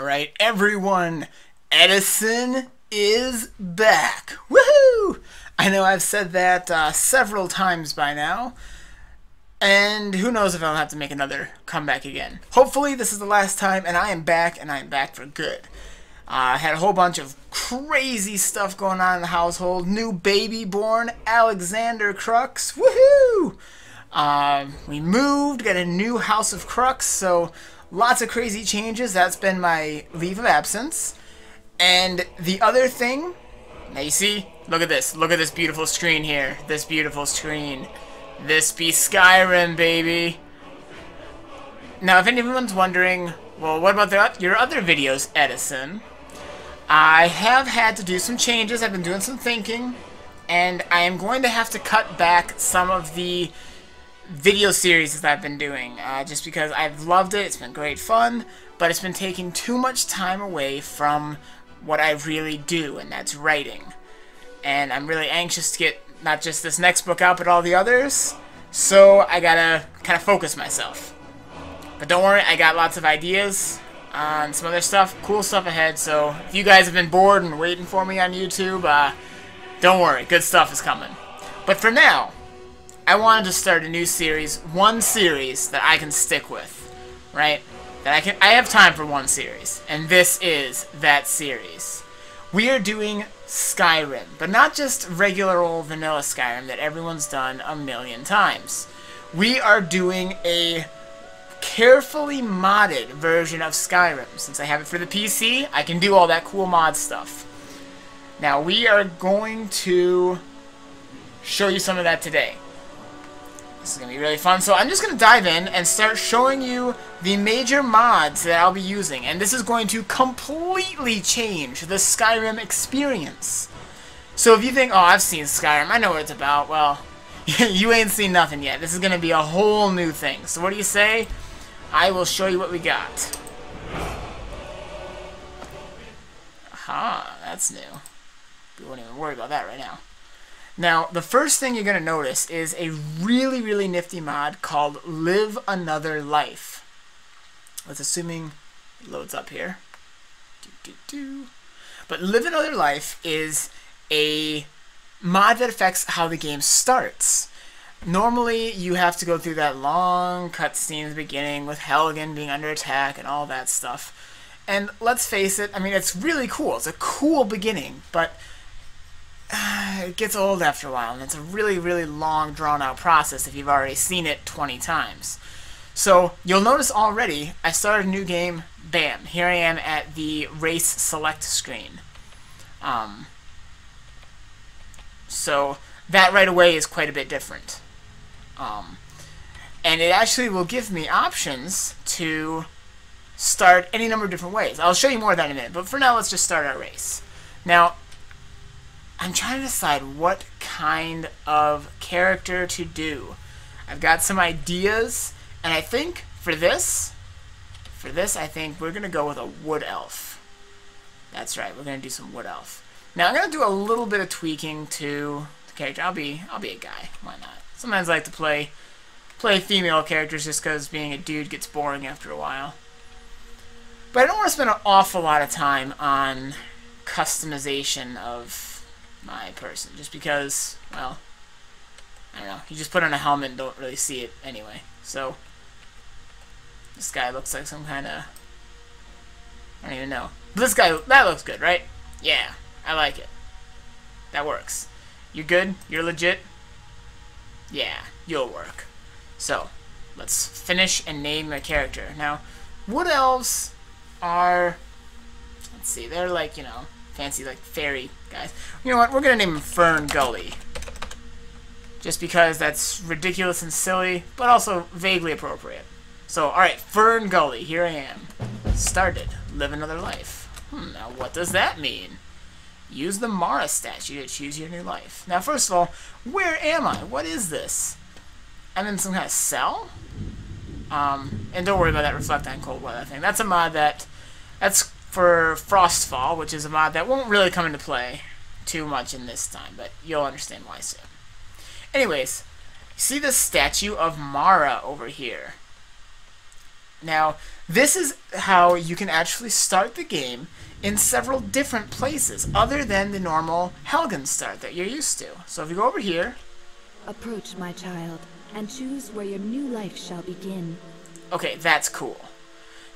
Alright, everyone, Edison is back. Woohoo! I know I've said that several times by now, and who knows if I'll have to make another comeback again. Hopefully this is the last time, and I am back, and I am back for good. I had a whole bunch of crazy stuff going on in the household. New baby born, Alexander Crux. Woohoo! We moved, got a new house of Crux, so lots of crazy changes. That's been my leave of absence. And the other thing, now you see, look at this. Look at this beautiful screen here. This beautiful screen. This be Skyrim, baby. Now, if anyone's wondering, well, what about your other videos, Edison? I have had to do some changes. I've been doing some thinking, and I am going to have to cut back some of the video series that I've been doing, just because I've loved it. It's been great fun, but it's been taking too much time away from what I really do, and that's writing. And I'm really anxious to get not just this next book out, but all the others, so I gotta kind of focus myself. But don't worry, I got lots of ideas on some other stuff, cool stuff ahead, so if you guys have been bored and waiting for me on YouTube, don't worry, good stuff is coming. But for now, I wanted to start a new series, one series that I can stick with, right? That I have time for one series, and this is that series. We are doing Skyrim, but not just regular old vanilla Skyrim that everyone's done a million times. We are doing a carefully modded version of Skyrim. Since I have it for the PC, I can do all that cool mod stuff. Now, we are going to show you some of that today. This is going to be really fun. So I'm just going to dive in and start showing you the major mods that I'll be using. And this is going to completely change the Skyrim experience. So if you think, oh, I've seen Skyrim, I know what it's about, well, you ain't seen nothing yet. This is going to be a whole new thing. So what do you say? I will show you what we got. Aha, that's new. We won't even worry about that right now. Now, the first thing you're going to notice is a really, really nifty mod called Live Another Life. That's assuming it loads up here. But Live Another Life is a mod that affects how the game starts. Normally, you have to go through that long cutscene at the beginning with Helgen being under attack and all that stuff. And let's face it, I mean, it's really cool. It's a cool beginning, but it gets old after a while, and it's a really, really long, drawn-out process if you've already seen it 20 times. So, you'll notice already, I started a new game, bam, here I am at the race select screen. So, that right away is quite a bit different. And it actually will give me options to start any number of different ways. I'll show you more of that in a minute, but for now, let's just start our race. Now, I'm trying to decide what kind of character to do. I've got some ideas, and I think for this I think we're going to go with a wood elf. That's right, we're going to do some wood elf. Now, I'm going to do a little bit of tweaking to the character. I'll be a guy. Why not? Sometimes I like to play female characters just because being a dude gets boring after a while. But I don't want to spend an awful lot of time on customization of my person, just because, well, I don't know, you just put on a helmet and don't really see it anyway. So, this guy looks like some kind of, I don't even know. But this guy, that looks good, right? Yeah, I like it. That works. You good? You're legit? Yeah, you'll work. So, let's finish and name a character. Now, wood elves are, let's see, they're like, you know, fancy, like, fairy guys. You know what? We're going to name him Fern Gully. Just because that's ridiculous and silly, but also vaguely appropriate. So, alright, Fern Gully. Here I am. Started. Live another life. Now, what does that mean? Use the Mara statue to choose your new life. Now, first of all, where am I? What is this? I'm in some kind of cell? And don't worry about that Reflect on Cold Weather thing. That's a mod that's for Frostfall, which is a mod that won't really come into play too much in this time, but you'll understand why soon. Anyways, you see this statue of Mara over here? Now, this is how you can actually start the game in several different places other than the normal Helgen start that you're used to. So if you go over here... Approach, my child, and choose where your new life shall begin. Okay, that's cool.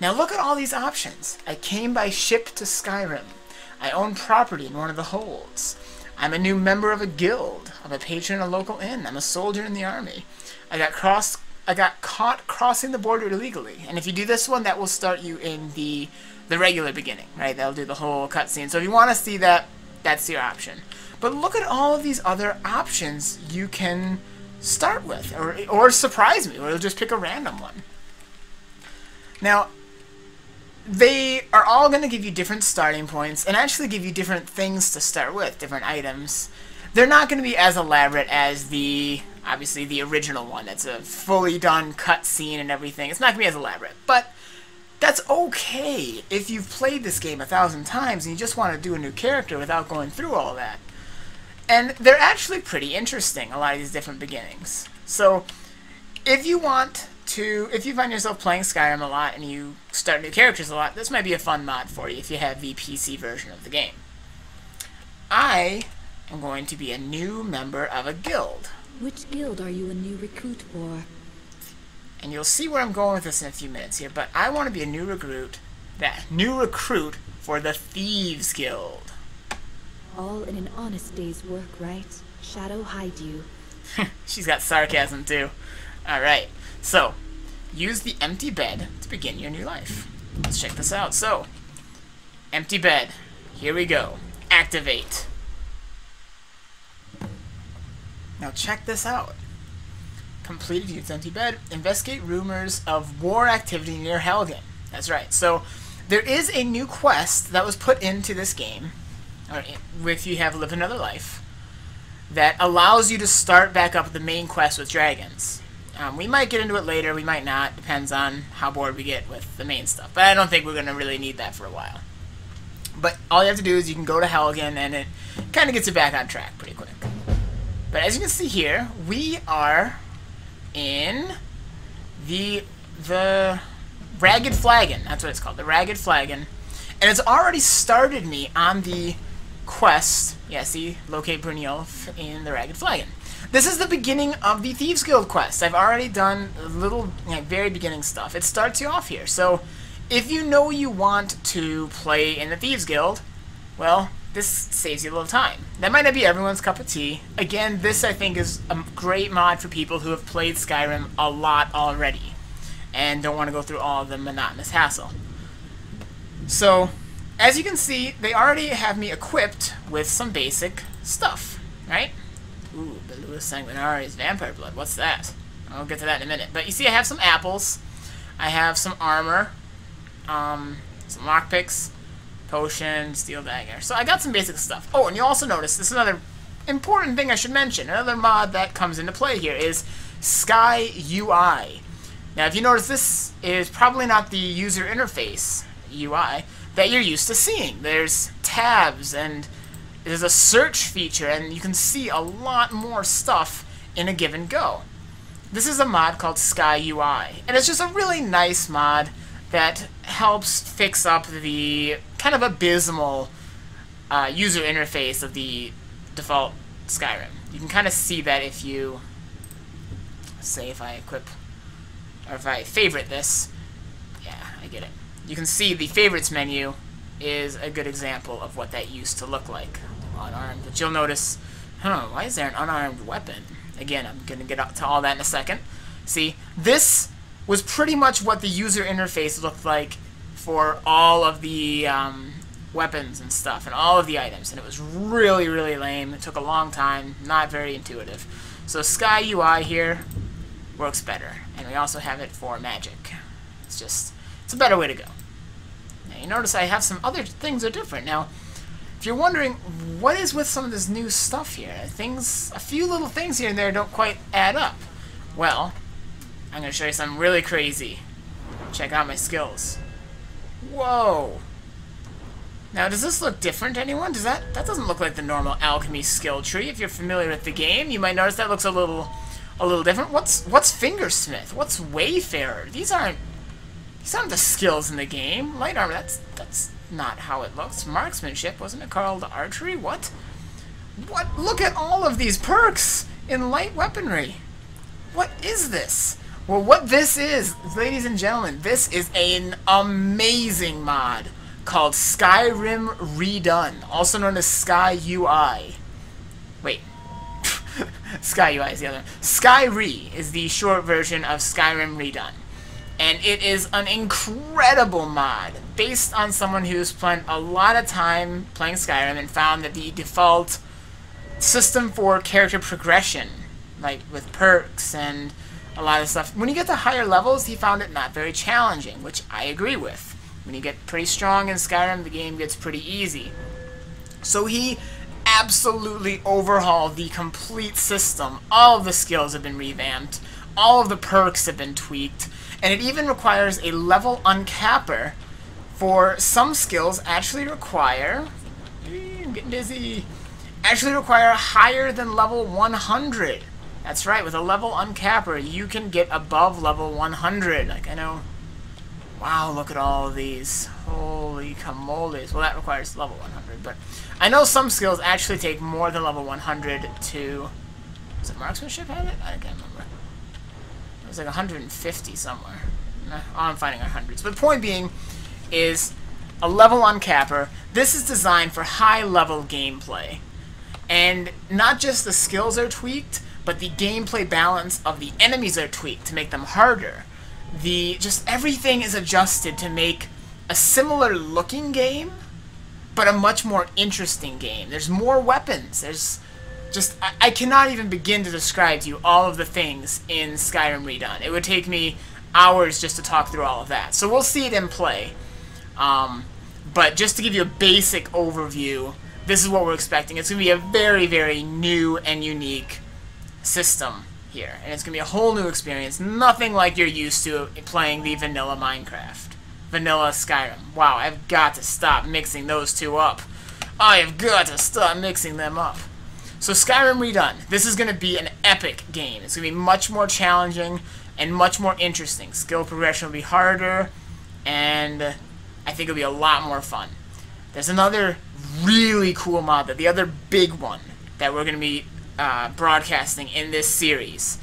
Now look at all these options. I came by ship to Skyrim. I own property in one of the holds. I'm a new member of a guild. I'm a patron in a local inn. I'm a soldier in the army. I got caught crossing the border illegally. And if you do this one, that will start you in the regular beginning, right? That'll do the whole cutscene. So if you want to see that, that's your option. But look at all of these other options you can start with, or surprise me, or you'll just pick a random one. Now, they are all going to give you different starting points and actually give you different things to start with, different items. They're not going to be as elaborate as obviously the original one. It's a fully done cutscene and everything. It's not going to be as elaborate, but that's okay if you've played this game 1,000 times and you just want to do a new character without going through all that. And they're actually pretty interesting, a lot of these different beginnings. So if you find yourself playing Skyrim a lot and you start new characters a lot, this might be a fun mod for you if you have the PC version of the game. I am going to be a new member of a guild. Which guild are you a new recruit for? And you'll see where I'm going with this in a few minutes here, but I want to be a new recruit for the Thieves Guild. All in an honest day's work, right? Shadow hide you. She's got sarcasm too. Alright, so use the empty bed to begin your new life. Let's check this out. So, empty bed. Here we go. Activate. Now check this out. Completed use empty bed. Investigate rumors of war activity near Helgen. That's right. So there is a new quest that was put into this game, or if you have lived another life, that allows you to start back up the main quest with dragons. We might get into it later, we might not. Depends on how bored we get with the main stuff. But I don't think we're going to really need that for a while. But all you have to do is you can go to Helgen, and it kind of gets you back on track pretty quick. But as you can see here, we are in the Ragged Flagon. That's what it's called, the Ragged Flagon. And it's already started me on the quest. Yeah, see, locate Brunilf in the Ragged Flagon. This is the beginning of the Thieves Guild quest. I've already done a little, very beginning stuff. It starts you off here. So if you know you want to play in the Thieves Guild, well, this saves you a little time. That might not be everyone's cup of tea. Again, this I think is a great mod for people who have played Skyrim a lot already and don't want to go through all the monotonous hassle. So, as you can see, they already have me equipped with some basic stuff, right? Ooh, Belua Sanguinare's vampire blood. What's that? I'll get to that in a minute. But you see I have some apples. I have some armor. Some lockpicks. Potion, steel dagger. So I got some basic stuff. Oh, and you also notice, this is another important thing I should mention. Another mod that comes into play here is SkyUI. Now, if you notice, this is probably not the user interface UI that you're used to seeing. There's tabs, and there's a search feature, and you can see a lot more stuff in a given go. This is a mod called SkyUI, and it's just a really nice mod that helps fix up the kind of abysmal user interface of the default Skyrim. You can kind of see that if you, say if I equip, or if I favorite this, yeah, I get it. You can see the favorites menu is a good example of what that used to look like. Unarmed, but you'll notice, why is there an unarmed weapon? Again, I'm going to get up to all that in a second. See, this was pretty much what the user interface looked like for all of the weapons and stuff, and all of the items, and it was really, really lame. It took a long time, not very intuitive. So SkyUI here works better, and we also have it for magic. It's a better way to go. Now you notice I have some other things that are different. Now, if you're wondering, what is with some of this new stuff here? A few little things here and there don't quite add up. Well, I'm going to show you something really crazy. Check out my skills. Whoa! Now, does this look different to anyone? That doesn't look like the normal alchemy skill tree. If you're familiar with the game, you might notice that looks a little different. What's Fingersmith? What's Wayfarer? These aren't Some of the skills in the game. Light armor, that's not how it looks. Marksmanship, wasn't it called archery? What? What? Look at all of these perks in light weaponry. What is this? Well, what this is, ladies and gentlemen, this is an amazing mod called Skyrim Redone, also known as SkyUI. Wait. SkyUI is the other one. Skyre is the short version of Skyrim Redone. And it is an incredible mod based on someone who's spent a lot of time playing Skyrim and found that the default system for character progression, like with perks and a lot of stuff, when you get to higher levels, he found it not very challenging, which I agree with. When you get pretty strong in Skyrim, the game gets pretty easy. So he absolutely overhauled the complete system. All of the skills have been revamped. All of the perks have been tweaked. And it even requires a level uncapper for some skills actually require... I'm getting dizzy. Actually require higher than level 100. That's right, with a level uncapper, you can get above level 100. Like, I know... Wow, look at all of these. Holy camoles. Well, that requires level 100, but... I know some skills actually take more than level 100 to... Was it marksmanship had it? I can't remember. It was like 150 somewhere. Oh, I'm finding our hundreds. But the point being is a level uncapper. This is designed for high-level gameplay. And not just the skills are tweaked, but the gameplay balance of the enemies are tweaked to make them harder. Just everything is adjusted to make a similar looking game, but a much more interesting game. There's more weapons. There's just, I cannot even begin to describe to you all of the things in Skyrim Redone. It would take me hours just to talk through all of that. So we'll see it in play. But just to give you a basic overview, this is what we're expecting. It's going to be a very, very new and unique system here. And it's going to be a whole new experience. Nothing like you're used to playing the vanilla Minecraft. Vanilla Skyrim. Wow, I've got to stop mixing those two up. I have got to stop mixing them up. So Skyrim Redone. This is going to be an epic game. It's going to be much more challenging and much more interesting. Skill progression will be harder, and I think it'll be a lot more fun. There's another really cool mod, the other big one, that we're going to be broadcasting in this series.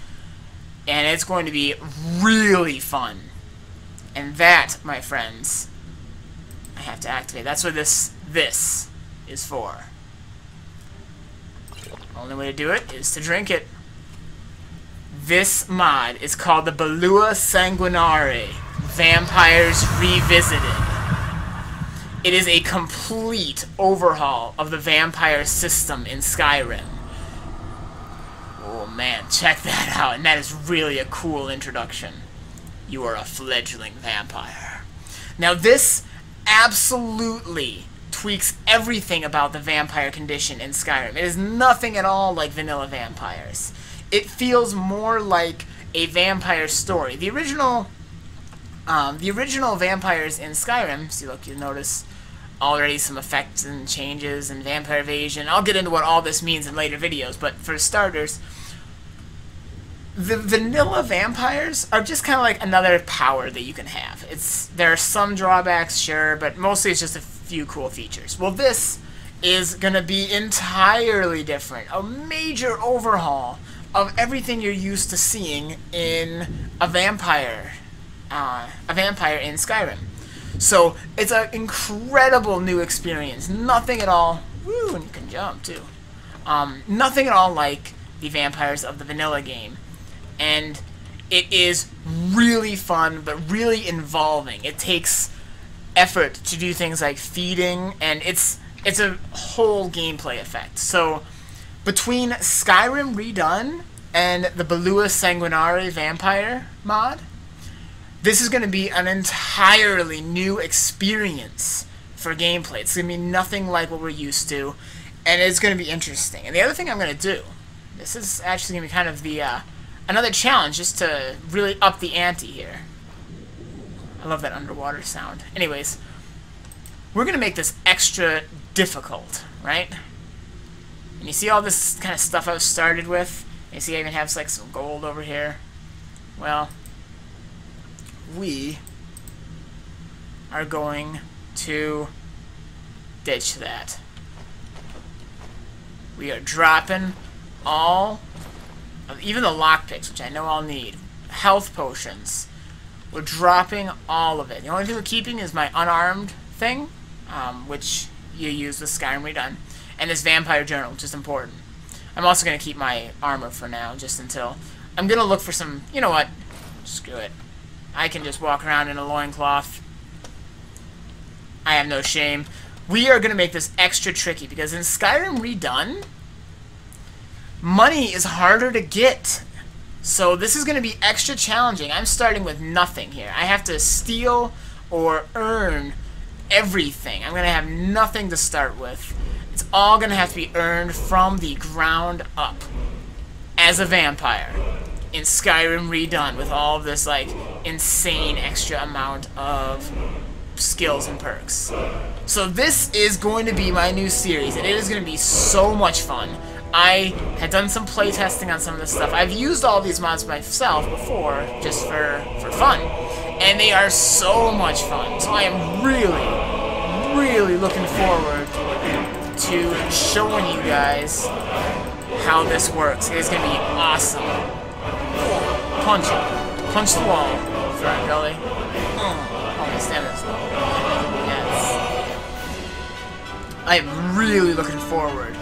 And it's going to be really fun. And that, my friends, I have to activate. That's what this is for. Only way to do it is to drink it. This mod is called the Belua Sanguinare, Vampires Revisited. It is a complete overhaul of the vampire system in Skyrim. Oh man, check that out, and that is really a cool introduction. You are a fledgling vampire. Now this absolutely tweaks everything about the vampire condition in Skyrim. It is nothing at all like vanilla vampires. It feels more like a vampire story. The original vampires in Skyrim, see, look, you'll notice already some effects and changes and vampire evasion. I'll get into what all this means in later videos, but for starters, the vanilla vampires are just kind of like another power that you can have. There are some drawbacks, sure, but mostly it's just a few cool features. Well, this is going to be entirely different. A major overhaul of everything you're used to seeing in a vampire in Skyrim. So it's an incredible new experience. Nothing at all. Woo, and you can jump too. Nothing at all like the vampires of the vanilla game, and it is really fun, but really involving. It takes effort to do things like feeding, and it's a whole gameplay effect. So between Skyrim Redone and the Belua Sanguinare vampire mod, this is going to be an entirely new experience for gameplay. It's going to be nothing like what we're used to, and it's going to be interesting. And the other thing I'm going to do, this is actually going to be kind of the another challenge, just to really up the ante here. I love that underwater sound. Anyways, we're going to make this extra difficult, right? And you see all this kind of stuff I've started with? You see I even have like some gold over here. Well, we are going to ditch that. We are dropping all of, even the lockpicks, which I know I'll need, health potions. We're dropping all of it. The only thing we're keeping is my unarmed thing, which you use with Skyrim Redone, and this vampire journal, which is important. I'm also going to keep my armor for now, just until... I'm going to look for some... You know what? Screw it. I can just walk around in a loincloth. I have no shame. We are going to make this extra tricky, because in Skyrim Redone, money is harder to get. So this is going to be extra challenging. I'm starting with nothing here. I have to steal or earn everything. I'm going to have nothing to start with. It's all going to have to be earned from the ground up as a vampire in Skyrim Redone with all of this like insane extra amount of skills and perks. So this is going to be my new series, and it is going to be so much fun. I had done some playtesting on some of this stuff. I've used all these mods myself before, just for fun, and they are so much fun. So I am really looking forward to showing you guys how this works. It is going to be awesome. Punch it. Punch the wall. Front belly. Oh, stand this low. Yes. I am really looking forward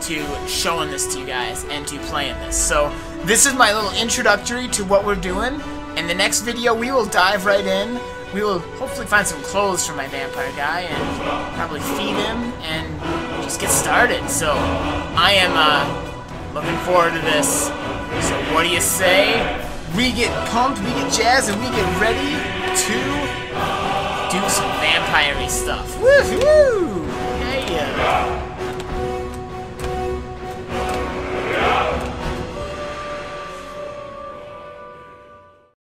to showing this to you guys and to playing this. So this is my little introductory to what we're doing. In the next video, we will dive right in. We will hopefully find some clothes for my vampire guy and probably feed him and just get started. So I am looking forward to this. So what do you say? We get pumped, we get jazzed, and we get ready to do some vampire-y stuff. Woohoo!